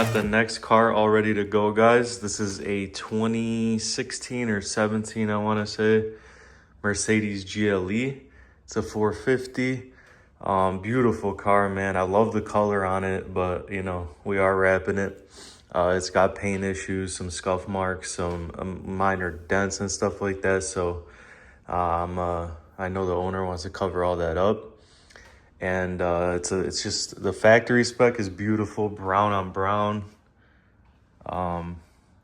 got the next car all ready to go, guys. This is a 2016 or 17, I want to say, Mercedes GLE. It's a 450. Beautiful car, man. I love the color on it, but you know, we are wrapping it. It's got paint issues, some scuff marks, some minor dents and stuff like that. So I know the owner wants to cover all that up. And it's just, the factory spec is beautiful, brown on brown.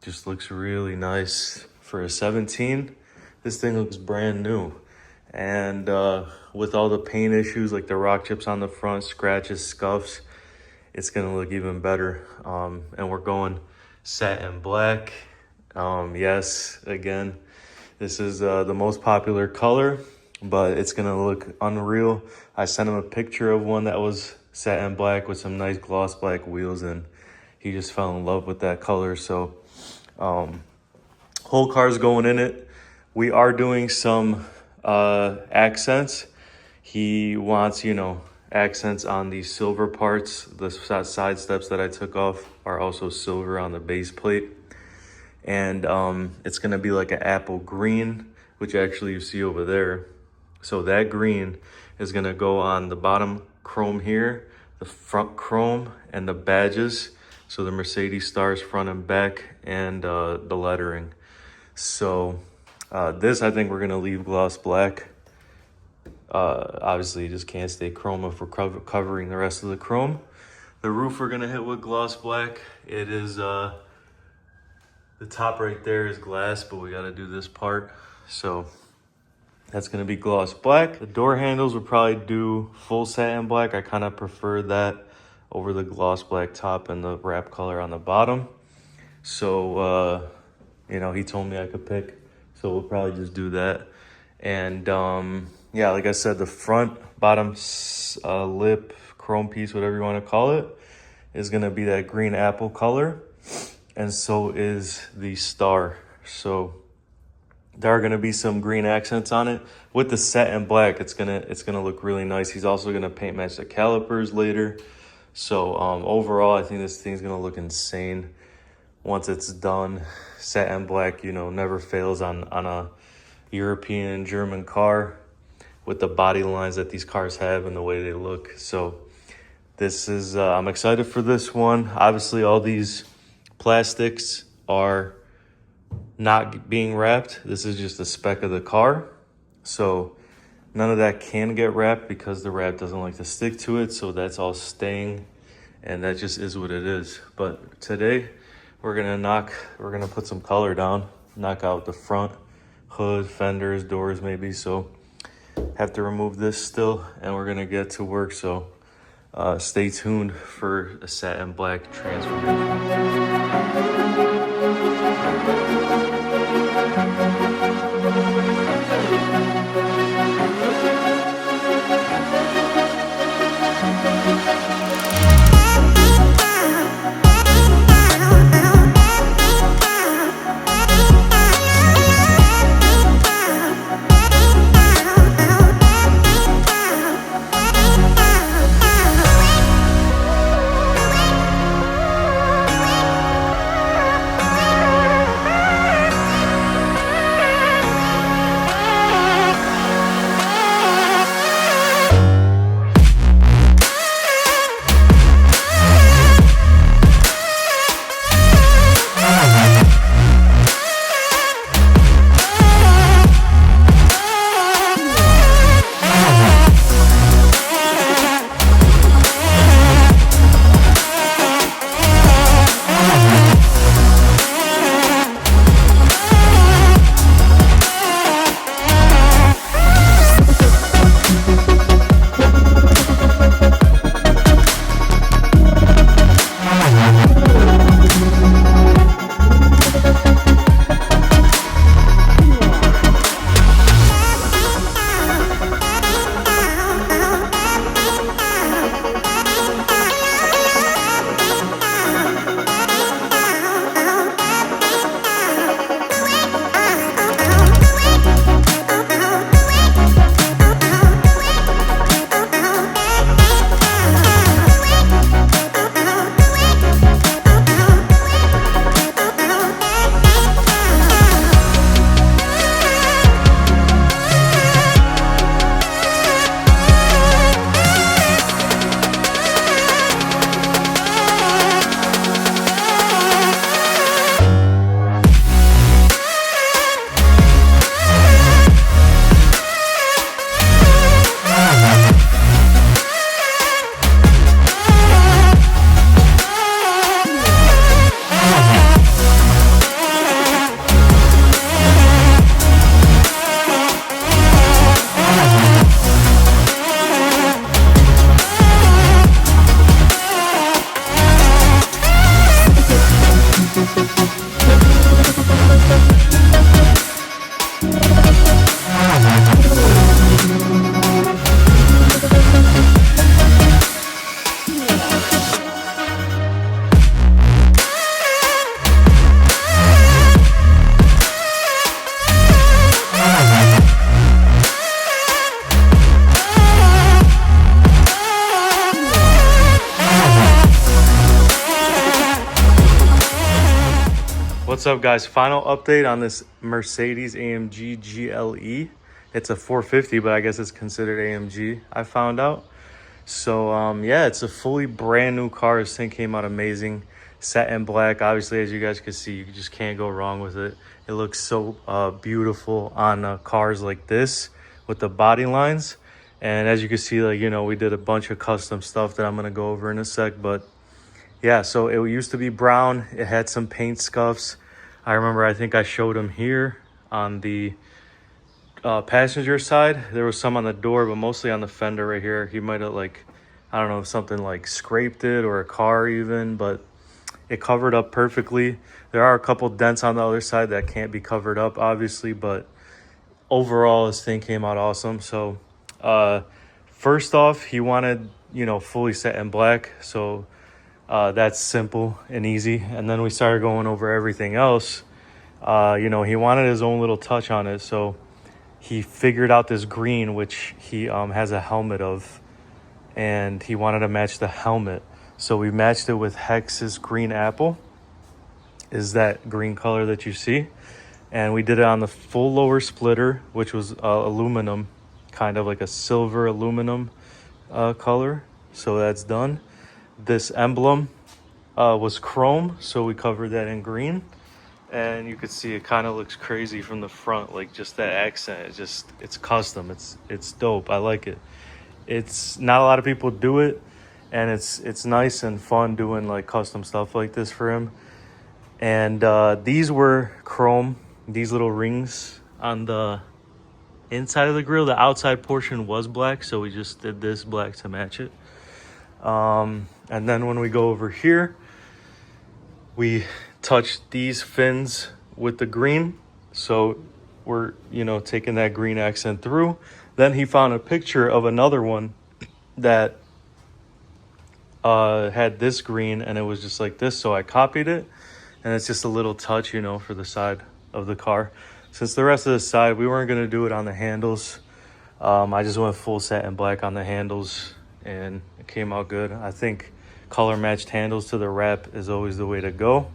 Just looks really nice for a 17. This thing looks brand new. And with all the paint issues, like the rock chips on the front, scratches, scuffs, it's gonna look even better. And we're going satin black. Yes, again, this is the most popular color, but it's gonna look unreal. I sent him a picture of one that was satin black with some nice gloss black wheels, and he just fell in love with that color. So whole car's going in it. We are doing some accents. He wants, you know, accents on the silver parts. The side steps that I took off are also silver on the base plate. And it's gonna be like an apple green, which actually you see over there. So that green is gonna go on the bottom chrome here, the front chrome, and the badges. So the Mercedes stars front and back, and the lettering. So this, I think we're gonna leave gloss black. Obviously you just can't stay chrome if we're covering the rest of the chrome. The roof we're gonna hit with gloss black. It is, the top right there is glass, but we gotta do this part. So that's gonna be gloss black. The door handles would probably do full satin black. I kind of prefer that over the gloss black top and the wrap color on the bottom. So, you know, he told me I could pick, so we'll probably just do that. And yeah, like I said, the front bottom lip chrome piece, whatever you want to call it, is gonna be that green apple color, and so is the star. So there are gonna be some green accents on it. With the satin black, it's gonna look really nice. He's also gonna paint match the calipers later. So overall, I think this thing's gonna look insane once it's done. Satin black, you know, never fails on a European German car with the body lines that these cars have and the way they look. So this is, I'm excited for this one. Obviously, all these plastics are not being wrapped. This is just the spec of the car. So none of that can get wrapped because the wrap doesn't like to stick to it. So that's all staying, and that just is what it is. But today we're gonna put some color down, knock out the front, hood, fenders, doors maybe. So have to remove this still, and we're gonna get to work. So stay tuned for a satin black transformation. What's up, guys? Final update on this Mercedes AMG GLE. It's a 450, but I guess it's considered AMG, I found out. So yeah, it's a fully brand new car. This thing came out amazing. Satin black, obviously, as you guys can see, you just can't go wrong with it. It looks so beautiful on cars like this with the body lines. And as you can see, like, you know, we did a bunch of custom stuff that I'm gonna go over in a sec. But yeah, so it used to be brown. It had some paint scuffs. I remember, I think I showed them here on the passenger side. There was some on the door, but mostly on the fender right here. He might have, like, I don't know, something like scraped it, or a car even, but it covered up perfectly. There are a couple dents on the other side that can't be covered up, obviously, but overall this thing came out awesome. So first off, he wanted, you know, fully satin black, so that's simple and easy. And then we started going over everything else. You know, he wanted his own little touch on it, so he figured out this green, which he has a helmet of, and he wanted to match the helmet. So we matched it with HEXIS green apple, is that green color that you see. And we did it on the full lower splitter, which was aluminum, kind of like a silver aluminum color. So that's done. This emblem was chrome, so we covered that in green. And you could see it kind of looks crazy from the front, like just that accent. It's custom. It's dope. I like it. It's not a lot of people do it, and it's nice and fun doing like custom stuff like this for him. And these were chrome, these little rings on the inside of the grill. The outside portion was black, so we just did this black to match it. And then when we go over here, we touched these fins with the green, so we're, you know, taking that green accent through. Then he found a picture of another one that had this green, and it was just like this, so I copied it. And it's just a little touch, you know, for the side of the car. Since the rest of the side, we weren't going to do it on the handles, I just went full satin black on the handles, and it came out good. I think color matched handles to the wrap is always the way to go.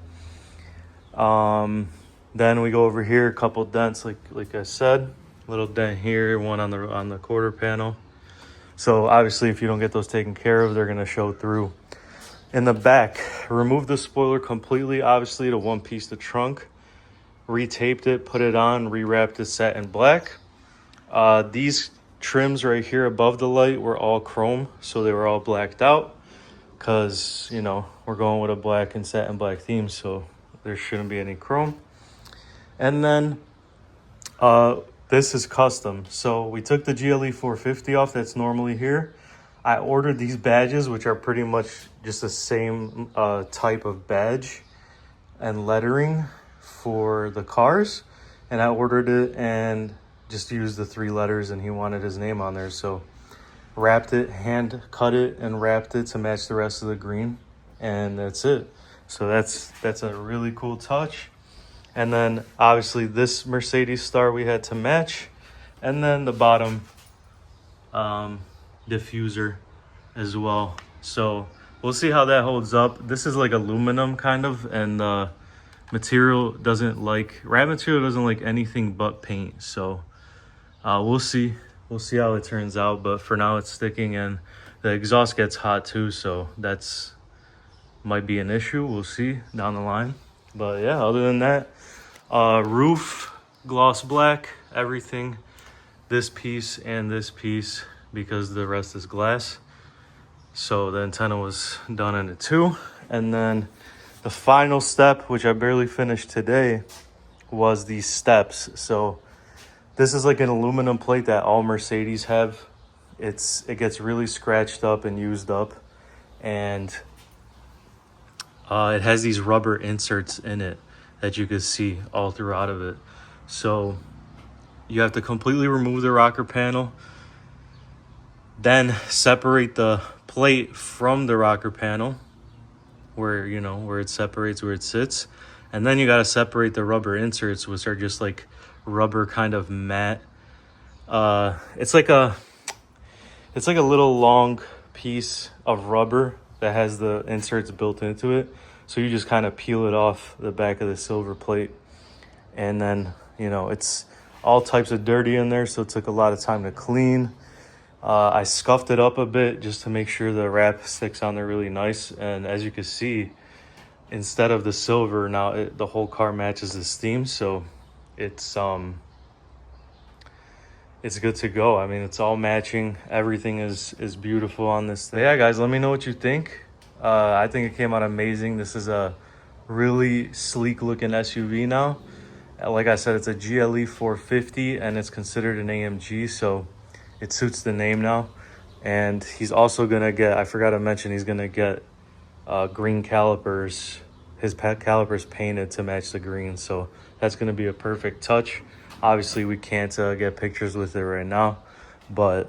Then we go over here, a couple dents, like I said, little dent here, one on the quarter panel. So obviously, if you don't get those taken care of, they're going to show through. In the back, remove the spoiler completely, obviously, to one piece the trunk. Retaped it, put it on, rewrapped it satin black. These trims right here above the light were all chrome, so they were all blacked out, because, you know, we're going with a black and satin black theme, so there shouldn't be any chrome. And then this is custom. So we took the GLE 450 off that's normally here. I ordered these badges, which are pretty much just the same type of badge and lettering for the cars. And I ordered it and just used the 3 letters, and he wanted his name on there. So wrapped it, hand cut it, and wrapped it to match the rest of the green. And that's it. So that's a really cool touch. And then obviously this Mercedes star we had to match. And then the bottom diffuser as well. So we'll see how that holds up. This is like aluminum kind of, and the material doesn't like, wrap material doesn't like anything but paint. So we'll see how it turns out, but for now it's sticking, and the exhaust gets hot too, so that's might be an issue. We'll see down the line. But yeah, other than that, roof gloss black, everything, this piece and this piece, because the rest is glass. So the antenna was done in it too. And then the final step, which I barely finished today, was these steps. So this is like an aluminum plate that all Mercedes have. It gets really scratched up and used up, and it has these rubber inserts in it that you can see all throughout of it. So you have to completely remove the rocker panel, then separate the plate from the rocker panel where, you know, where it separates, where it sits. And then you got to separate the rubber inserts, which are just like rubber kind of mat. It's like a little long piece of rubber that has the inserts built into it. So you just kind of peel it off the back of the silver plate. And then, you know, it's all types of dirty in there, so it took a lot of time to clean. I scuffed it up a bit just to make sure the wrap sticks on there really nice. And as you can see, instead of the silver, now the whole car matches this theme, so it's good to go. I mean, it's all matching. Everything is beautiful on this thing. Yeah, guys, let me know what you think. I think it came out amazing. This is a really sleek looking SUV now. Like I said, it's a GLE 450 and it's considered an AMG, so it suits the name now. And he's also gonna get, I forgot to mention, he's gonna get green calipers, his calipers painted to match the green. So that's gonna be a perfect touch. Obviously we can't get pictures with it right now, but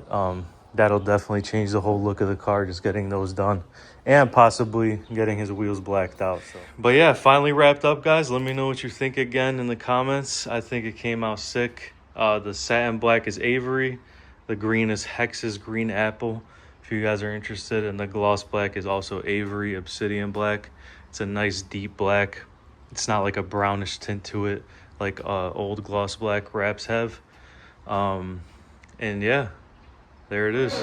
that'll definitely change the whole look of the car, just getting those done and possibly getting his wheels blacked out. So, but yeah, finally wrapped up, guys. Let me know what you think again in the comments. I think it came out sick. The satin black is Avery. The green is HEXIS green apple, if you guys are interested. And the gloss black is also Avery obsidian black. It's a nice deep black. It's not like a brownish tint to it like old gloss black wraps have. And yeah, there it is.